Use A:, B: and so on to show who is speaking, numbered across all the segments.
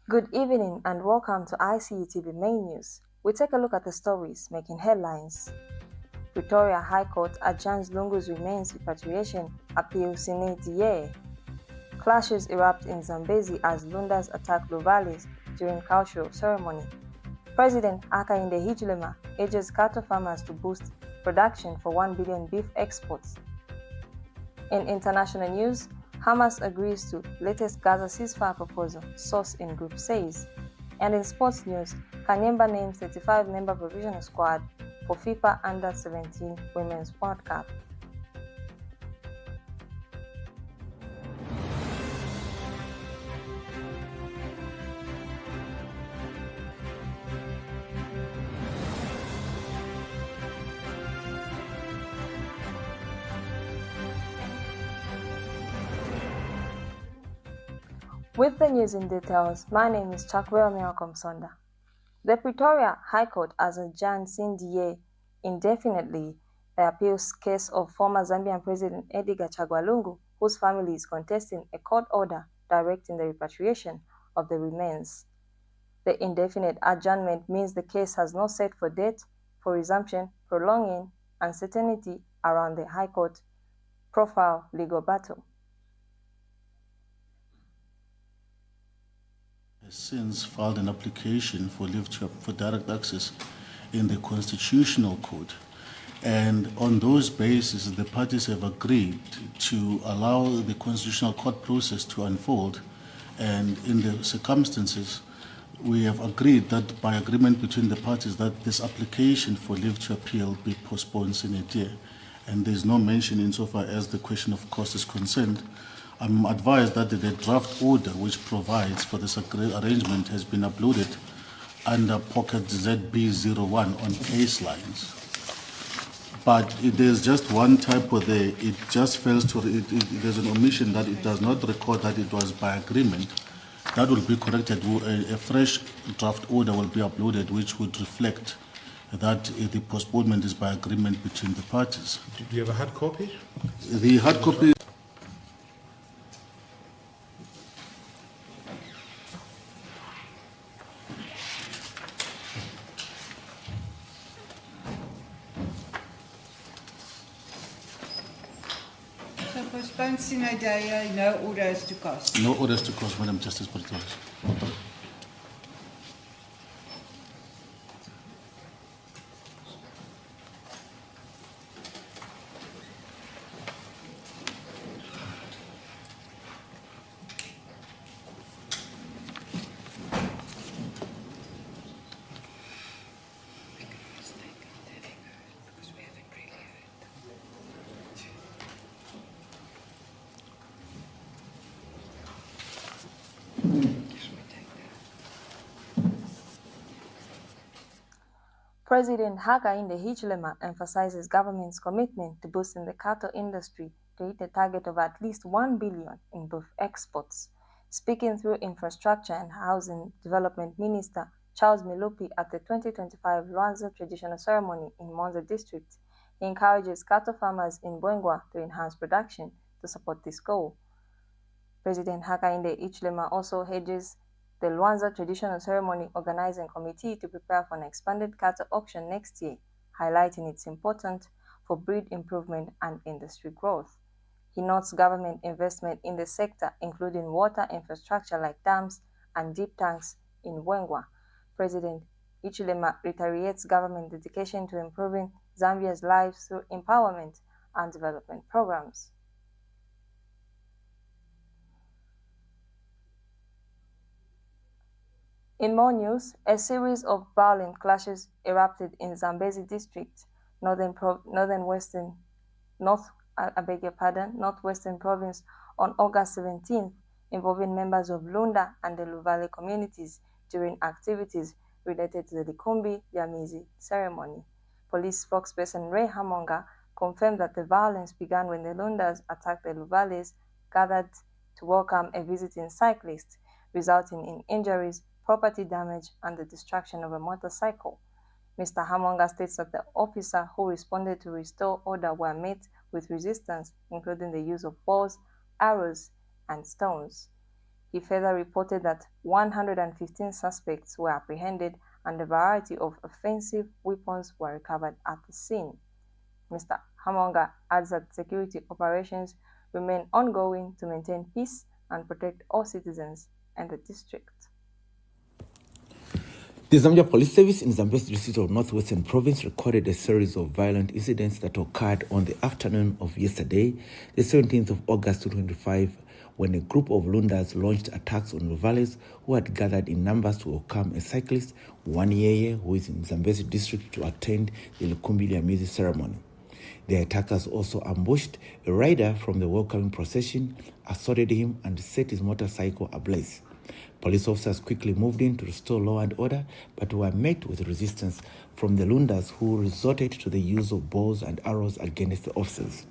A: Good evening and welcome to Icu Tv main news. We take a look at the stories making headlines. Pretoria High Court adjourns Lungu's remains repatriation appeal Sine Die. Clashes erupt in Zambezi as Lundas attack Luvalis during cultural ceremony. President Hakainde Hichilema urges cattle farmers to boost production for 1 billion beef exports. In international news, Hamas agrees to latest Gaza ceasefire proposal, source in group says. And in sports news, Kanyemba names 35-member provisional squad for FIFA Under-17 Women's World Cup. With the news in details, my name is Chakwel Sonda. The Pretoria High Court has adjourned Sine Die indefinitely the appeals case of former Zambian President Edgar Chagwa Lungu, whose family is contesting a court order directing the repatriation of the remains. The indefinite adjournment means the case has no set for date for resumption, prolonging uncertainty around the High Court profile legal battle.
B: Has since filed an application for leave for direct access in the Constitutional Court. And on those bases, the parties have agreed to allow the Constitutional Court process to unfold. And in the circumstances, we have agreed that by agreement between the parties that this application for leave to appeal be postponed sine die. And there's no mention insofar as the question of cost is concerned. I'm advised that the draft order which provides for this arrangement has been uploaded under pocket ZB01 on case lines. But there's just one typo there. It just fails to, there's an omission that it does not record that it was by agreement. That will be corrected. A fresh draft order will be uploaded which would reflect that the postponement is by agreement between the parties.
C: Do you have a hard copy?
B: The hard copy.
D: So postpone sine die, no orders to cost.
B: No orders to cost, Madam Justice President.
A: President Hakainde Hichilema emphasizes government's commitment to boosting the cattle industry to hit a target of at least 1 billion in beef exports. Speaking through Infrastructure and Housing Development Minister Charles Milupi at the 2025 Luanza traditional ceremony in Monza district, he encourages cattle farmers in Bwengwa to enhance production to support this goal. President Hakainde Hichilema also urges the Luanza Traditional Ceremony Organizing Committee to prepare for an expanded cattle auction next year, highlighting its importance for breed improvement and industry growth. He notes government investment in the sector, including water infrastructure like dams and deep tanks in Bwengwa. President Hichilema reiterates government dedication to improving Zambia's lives through empowerment and development programs. In more news, a series of violent clashes erupted in Zambezi district, northwestern province on August 17th, involving members of Lunda and the Luvale communities during activities related to the Likumbi Yamizi ceremony. Police spokesperson Ray Hamonga confirmed that the violence began when the Lundas attacked the Luvales gathered to welcome a visiting cyclist, resulting in injuries, property damage, and the destruction of a motorcycle. Mr. Hamonga states that the officer who responded to restore order were met with resistance, including the use of balls, arrows, and stones. He further reported that 115 suspects were apprehended and a variety of offensive weapons were recovered at the scene. Mr. Hamonga adds that security operations remain ongoing to maintain peace and protect all citizens in the district.
C: The Zambia Police Service in Zambia's district of Northwestern Province recorded a series of violent incidents that occurred on the afternoon of yesterday, the 17th of August 2025, when a group of Lundas launched attacks on Luvales who had gathered in numbers to welcome a cyclist, Muleya, who is in Zambia's district, to attend the Lukumbili music ceremony. The attackers also ambushed a rider from the welcoming procession, assaulted him, and set his motorcycle ablaze. Police officers quickly moved in to restore law and order, but were met with resistance from the Lundas, who resorted to the use of bows and arrows against the officers.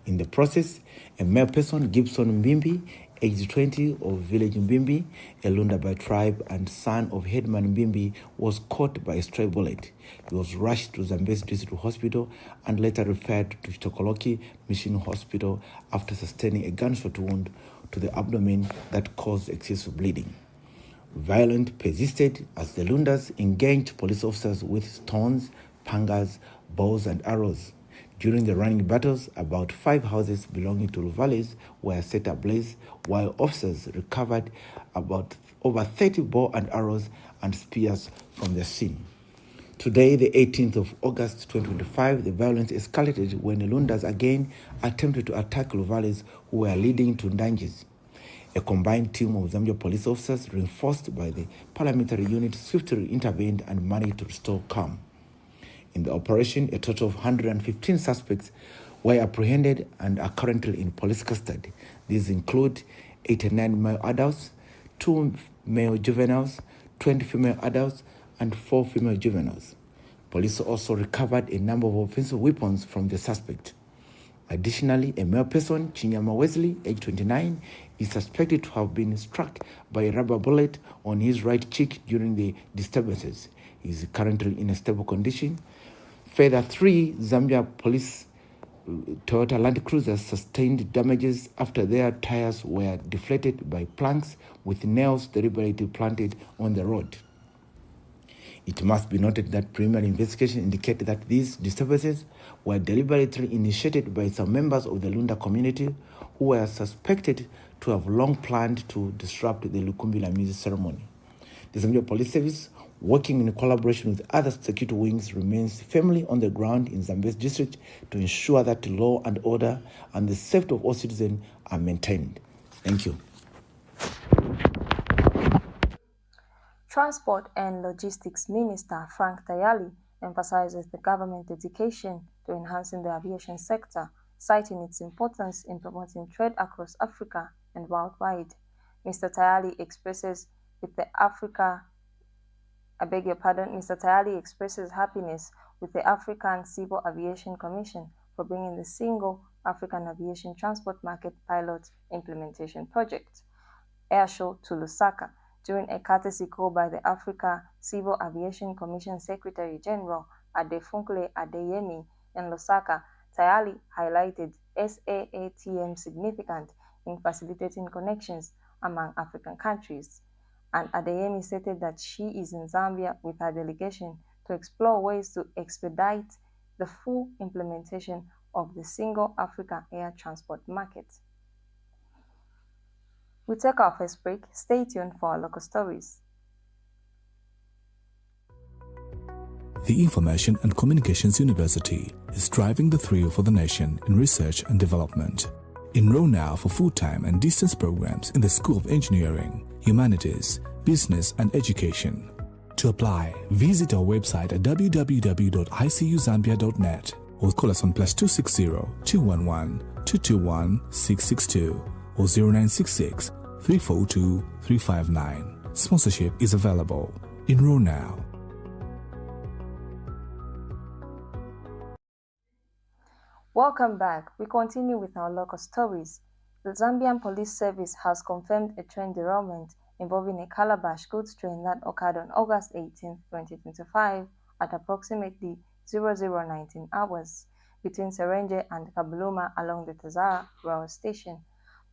C: In the process, a male person, Gibson Mbimbi, aged 20, of village Mbimbi, a Lunda by tribe and son of headman Mbimbi, was caught by a stray bullet. He was rushed to Zambia's district hospital and later referred to Chipolopolo Mission Hospital after sustaining a gunshot wound to the abdomen that caused excessive bleeding. Violence persisted as the Lundas engaged police officers with stones, pangas, bows, and arrows. During the running battles, about 5 houses belonging to Luvales were set ablaze, while officers recovered over 30 bow and arrows and spears from the scene. Today, the 18th of August 2025, the violence escalated when the Lundas again attempted to attack Luvales, who were leading to Ndanges. A combined team of Zambia police officers, reinforced by the paramilitary unit, swiftly intervened and managed to restore calm. In the operation, a total of 115 suspects were apprehended and are currently in police custody. These include 89 male adults, 2 male juveniles, 20 female adults, and 4 female juveniles. Police also recovered a number of offensive weapons from the suspect. Additionally, a male person, Chinyama Wesley, age 29, is suspected to have been struck by a rubber bullet on his right cheek during the disturbances. He is currently in a stable condition. Further, 3 Zambia police Toyota Land Cruisers sustained damages after their tires were deflated by planks with nails deliberately planted on the road. It must be noted that preliminary investigation indicated that these disturbances were deliberately initiated by some members of the Lunda community who were suspected to have long planned to disrupt the Lukumbila music ceremony. The Zambia Police Service, working in collaboration with other security wings, remains firmly on the ground in Zambia's district to ensure that law and order and the safety of all citizens are maintained. Thank you.
A: Transport and Logistics Minister Frank Tayali emphasizes the government's dedication to enhancing the aviation sector, citing its importance in promoting trade across Africa and worldwide. Mr. Tayali expresses happiness with the African Civil Aviation Commission for bringing the Single African Aviation Transport Market Pilot Implementation Project, Airshow, to Lusaka. During a courtesy call by the Africa Civil Aviation Commission Secretary General Adefunle Adeyemi in Lusaka, Tayali highlighted SAATM's significance in facilitating connections among African countries. And Adeyemi stated that she is in Zambia with her delegation to explore ways to expedite the full implementation of the Single Africa Air Transport Market. We take our first break. Stay tuned for our local stories.
E: The Information and Communications University is driving the thrill for the nation in research and development. Enroll now for full-time and distance programs in the School of Engineering, Humanities, Business and Education. To apply, visit our website at www.icuzambia.net or call us on +260 211 221 662 or 0966 342 359. Sponsorship is available. Enroll now.
A: Welcome back. We continue with our local stories. The Zambian Police Service has confirmed a train derailment involving a calabash goods train that occurred on August 18, 2025 at approximately 0019 hours between Serenje and Kabuluma along the Tazara railway station.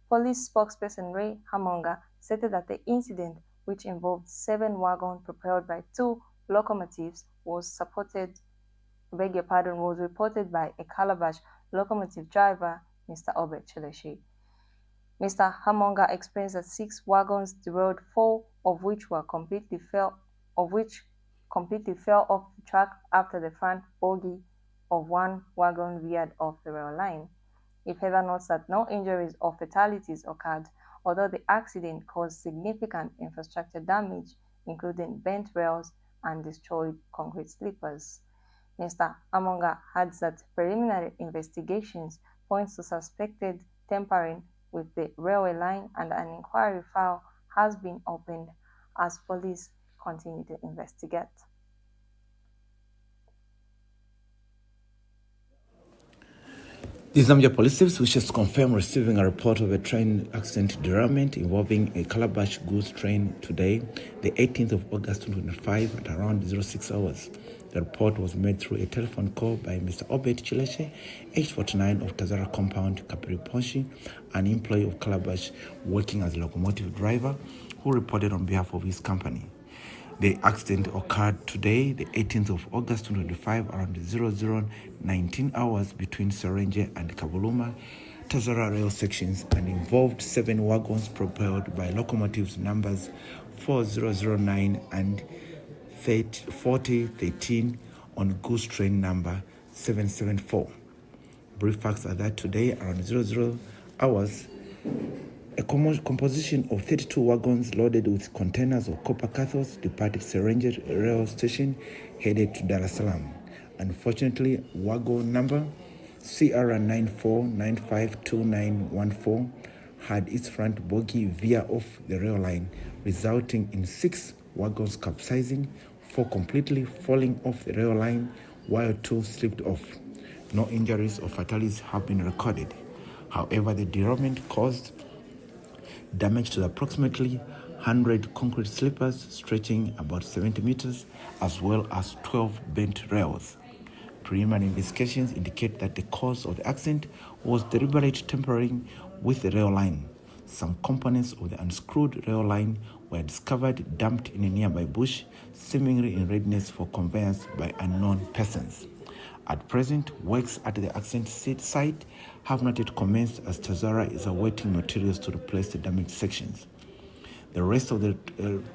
A: Police spokesperson Ray Hamonga stated that the incident, which involved 7 wagons propelled by 2 locomotives, was reported by a Calabash locomotive driver, Mr. Obed Cheleshi. Mr. Hamonga explains that 6 wagons derailed, 4 of which completely fell off the track after the front bogie of 1 wagon veered off the rail line. It further notes that no injuries or fatalities occurred, although the accident caused significant infrastructure damage, including bent rails and destroyed concrete sleepers. Mr. Hamonga adds that preliminary investigations point to suspected tampering with the railway line, and an inquiry file has been opened as police continue to investigate.
E: The Zambia Police Service wishes to confirm receiving a report of a train accident derailment involving a Calabash goods train today, the 18th of August 2025 at around 06 hours. The report was made through a telephone call by Mr. Obed Cheleshi, age 49, of Tazara Compound, Kapiri Ponshi, an employee of Calabash working as a locomotive driver, who reported on behalf of his company. The accident occurred today, the 18th of August 2025, around 00:19 hours between Serenje and Kabuluma Tazara rail sections, and involved 7 wagons propelled by locomotives numbers 4009 and 4013 on goods train number 774. Brief facts are that today, around 00 hours, a composition of 32 wagons loaded with containers of copper cathodes departed Serenje rail station headed to Dar es Salaam. Unfortunately, wagon number CR94952914 had its front bogie veer off the rail line, resulting in 6 wagons capsizing, 4 completely falling off the rail line, while 2 slipped off. No injuries or fatalities have been recorded. However, the derailment caused damage to approximately 100 concrete sleepers stretching about 70 meters, as well as 12 bent rails. Preliminary investigations indicate that the cause of the accident was deliberate tampering with the rail line. Some components of the unscrewed rail line were discovered dumped in a nearby bush, seemingly in readiness for conveyance by unknown persons. At present, works at the accident site have not yet commenced, as Tazara is awaiting materials to replace the damaged sections. The rest of the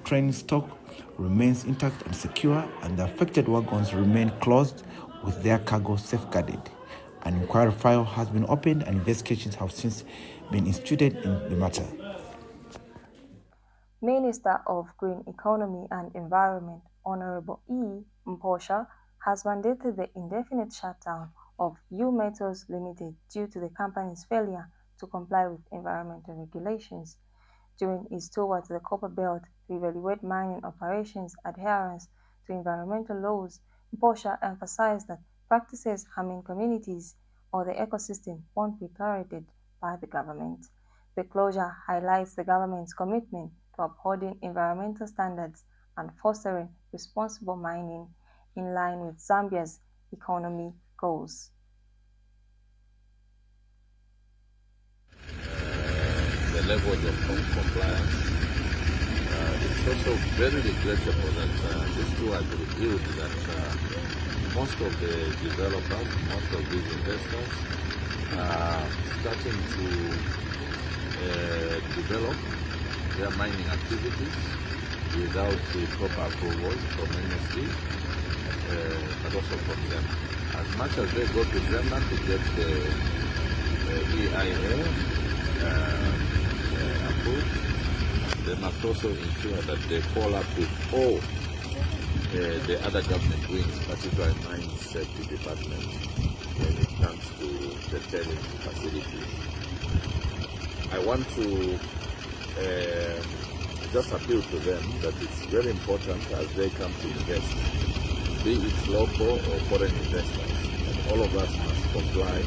E: train stock remains intact and secure, and the affected wagons remain closed with their cargo safeguarded. An inquiry file has been opened, and investigations have since been instituted in the matter.
A: Minister of Green Economy and Environment, Honorable E. Mposha, has mandated the indefinite shutdown of U Metals Limited due to the company's failure to comply with environmental regulations. During his tour to the Copper Belt to evaluate mining operations' adherence to environmental laws, Mposha emphasized that practices harming communities or the ecosystem won't be tolerated by the government. The closure highlights the government's commitment to upholding environmental standards and fostering responsible mining in line with Zambia's economy goals.
F: The levels of compliance. It's also very regrettable that this tour has revealed that most of the developers, most of these investors are starting to develop their mining activities without the proper approvals from MSD, but also from them. As much as they go to Zambia to get the EIA approved, they must also ensure that they follow up with all the other government wings, particularly Mine Safety Department, when it comes to the tailing facilities. I want to just appeal to them that it's very important as they come to invest, be it local or foreign investors, and all of us must comply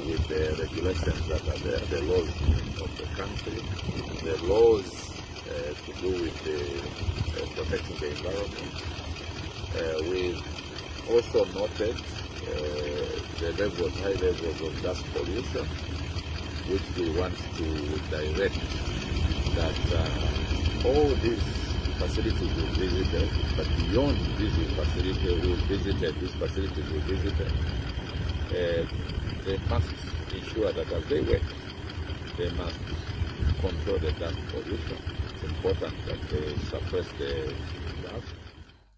F: with the regulations that are there, the laws of the country, the laws to do with the protecting the environment. We've also noted the high levels of dust pollution which we want to direct that all these facilities we visited, but beyond these facilities we visited, they must ensure that as they work, they must control the dust pollution. It's important that they suppress the dust.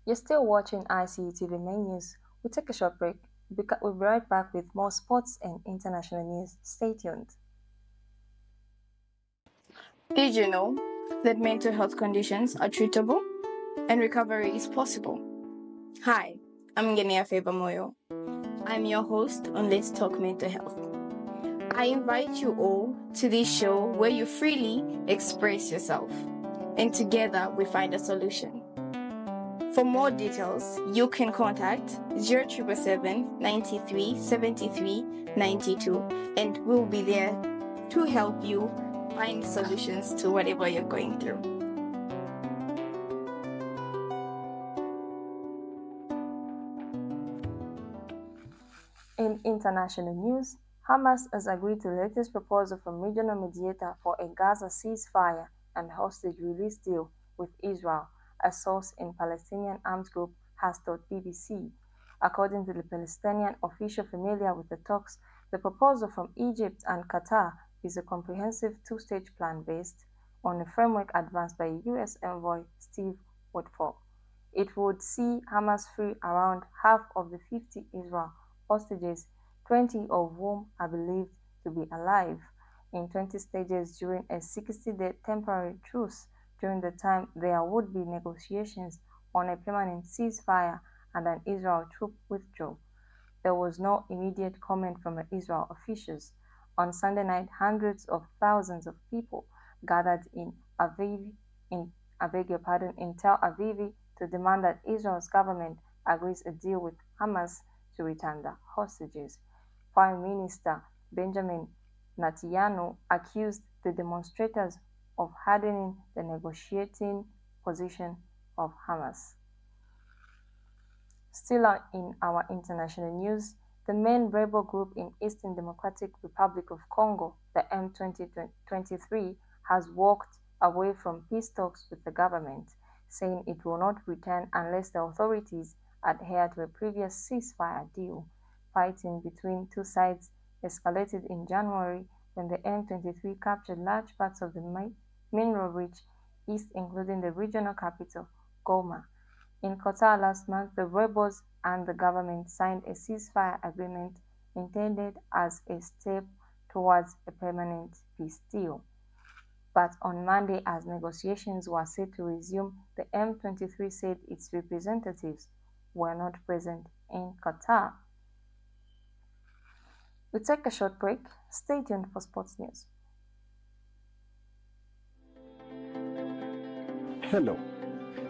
A: You're still watching Icu TV main news. We'll take a short break. We'll be right back with more sports and international news. Stay tuned.
G: Did you know that mental health conditions are treatable and recovery is possible? Hi, I'm Ngenia Moyo. I'm your host on Let's Talk Mental Health. I invite you all to this show where you freely express yourself, and together we find a solution. For more details, you can contact 0777 93 73 92, and we'll be there to help you find solutions to whatever you're going through.
A: In international news, Hamas has agreed to the latest proposal from regional mediator for a Gaza ceasefire and hostage release deal with Israel, a source in Palestinian armed group has told BBC. According to the Palestinian official familiar with the talks, the proposal from Egypt and Qatar is a comprehensive two-stage plan based on a framework advanced by U.S. envoy Steve Woodford. It would see Hamas free around half of the 50 Israel hostages, 20 of whom are believed to be alive, in 20 stages during a 60-day temporary truce. During the time there would be negotiations on a permanent ceasefire and an Israel troop withdrawal. There was no immediate comment from the Israel officials. On Sunday night, hundreds of thousands of people gathered in Tel Aviv to demand that Israel's government agrees a deal with Hamas to return the hostages. Prime Minister Benjamin Netanyahu accused the demonstrators of hardening the negotiating position of Hamas. Still in our international news, the main rebel group in Eastern Democratic Republic of Congo, the M23, has walked away from peace talks with the government, saying it will not return unless the authorities adhere to a previous ceasefire deal. Fighting between two sides escalated in January when the M23 captured large parts of the mineral-rich east, including the regional capital, Goma. In Qatar last month, the rebels and the government signed a ceasefire agreement intended as a step towards a permanent peace deal. But on Monday, as negotiations were set to resume, the M23 said its representatives were not present in Qatar. We take a short break. Stay tuned for sports news.
H: Hello,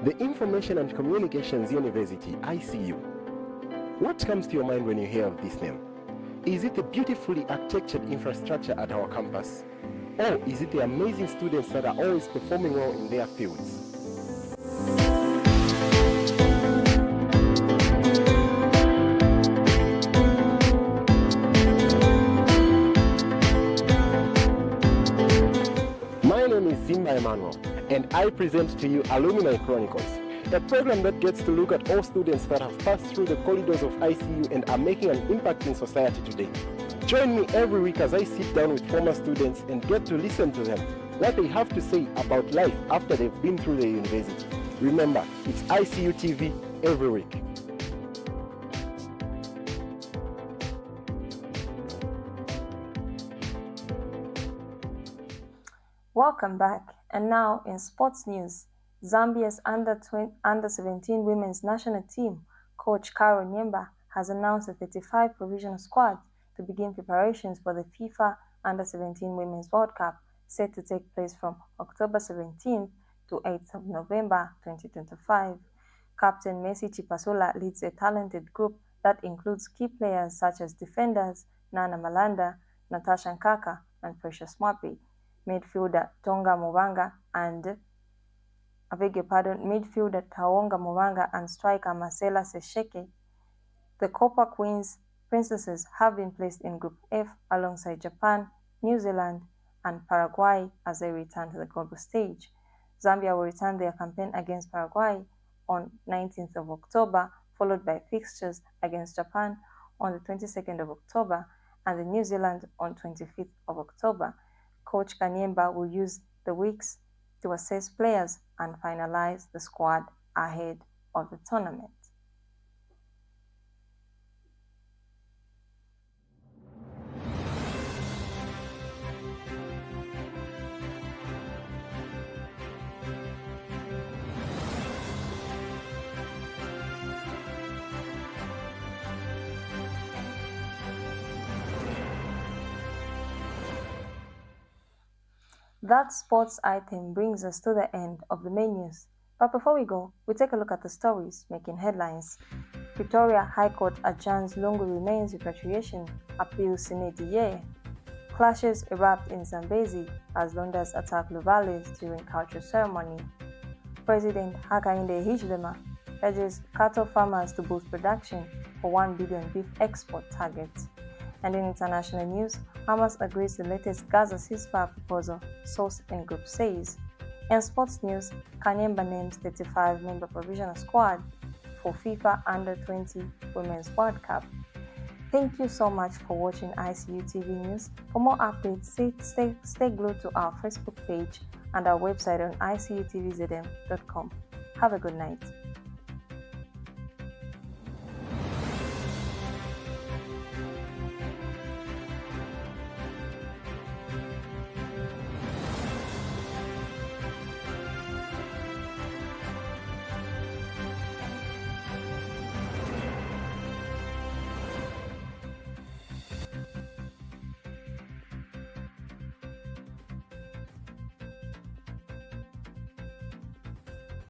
H: the Information and Communications University, ICU. What comes to your mind when you hear of this name? Is it the beautifully architectured infrastructure at our campus? Or is it the amazing students that are always performing well in their fields? My name is Zimba Emmanuel, and I present to you Alumni Chronicles, a program that gets to look at all students that have passed through the corridors of ICU and are making an impact in society today. Join me every week as I sit down with former students and get to listen to them, what they have to say about life after they've been through the university. Remember, it's Icu TV every week.
A: Welcome back. And now in sports news, Zambia's under-17 women's national team coach Carol Nyemba has announced a 35 provisional squad to begin preparations for the FIFA Under-17 Women's World Cup, set to take place from October 17th to 8th of November 2025. Captain Messi Chipolopolo leads a talented group that includes key players such as defenders Nana Malanda, Natasha Nkaka, and Precious Mwapi, midfielder Tonga Mubanga and midfielder Taonga Mubanga and striker Marcela Sesheke. The Copa Princesses have been placed in Group F alongside Japan, New Zealand, and Paraguay as they return to the global stage. Zambia will return their campaign against Paraguay on 19th of October, followed by fixtures against Japan on the 22nd of October and the New Zealand on 25th of October. Coach Kanyemba will use the weeks to assess players and finalize the squad ahead of the tournament. That sports item brings us to the end of the main news. But before we go, we take a look at the stories making headlines. Pretoria High Court adjourns Lungu remains repatriation, appeal sine die. Clashes erupt in Zambezi as Londas attack Luvales during cultural ceremony. President Hakainde Hichilema urges cattle farmers to boost production for 1 billion beef export target. And in international news, Hamas agrees the latest Gaza ceasefire proposal, source in group says. In sports news, Kanyemba names 35-member provisional squad for FIFA Under-20 Women's World Cup. Thank you so much for watching ICU TV News. For more updates, stay glued to our Facebook page and our website on icutvzm.com. Have a good night.